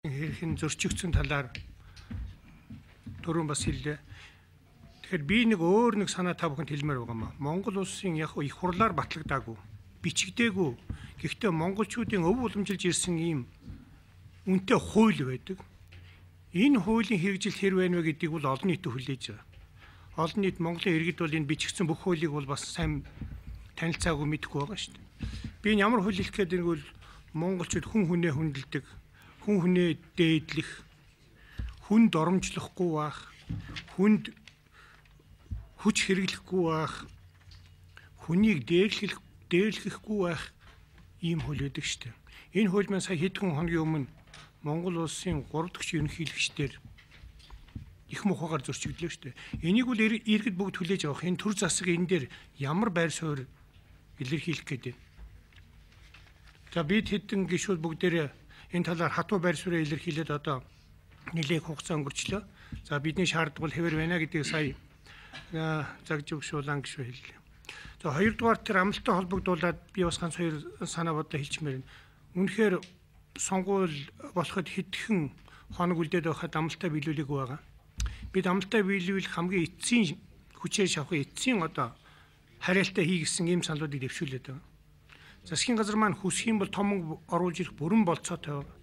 Хэрхэн зөрчигдсөн талаар түрүүн бас хэллээ. Тэгэхээр би нэг санаа та бүхэнд хэлмээр байгаа маа. Монгол улсын яг их хурлаар батлагдаагүй, бичигдээгүй. Гэхдээ монголчуудын өв уламжилж ирсэн ийм үнэтэй хууль байдаг. Энэ хуулийн хэрэгжилт хэр байна вэ гэдгийг бол олон нийт хүлээж байгаа. Олон нийт Монголын иргэд бол энэ бичигдсэн бүх хуулийг бол бас сайн танилцаагүй мэдэхгүй байгаа шүү дээ. Би энэ ямар хууль хэлэх гээд нэг бол монголчууд хүн хүнээ хүндэлдэг, хүн хүнээ дээдлэх, хүнд оромжлохгүй байх, хүнд хүч хэрэглэхгүй байх, хүнийг дээрлэхгүй байх ийм хууль байдаг шүү дээ. Энэ хууль маань сая хэдхэн хоногийн өмнө Монгол улсын 3 дахь ерөнхийлөгчдөр их мухагаар зөрчигдлөө шүү дээ. Энийг бол иргэд бүгд хүлээж авах. Энэ төр засаг энэ дээр ямар байр суурь илэрхийлэх гэдэг. За бид хэдэн гишүүд бүгдээрээ энэ талаар хатуу байр суурь илэрхийлээд одоо нэлээд хугацаа өнгөрчлөө. За бидний шаардлагал хэвээр байна гэдгийг сая загжиг шуулан гişүү хэллээ. За хоёрдугаар тэр амлалттай холбогдуулаад би бас ганц хоёр санаа бодлоо хэлчихмээр байна. Үнэхээр сонгуул болоход хэдхэн хоног үлдээд байхад амлалтаа биелүүлээгүй байгаа. Бид амлалтаа биелүүлэх хамгийн эцсийн хүчээр шавах эцсийн одоо хариалтаа хийгсэн ийм саналуудыг дэвшүүлээд байгаа. Засгийн газар маань хүсэх юм бол том оруулж ирэх бүрэн болцоотой байгаа.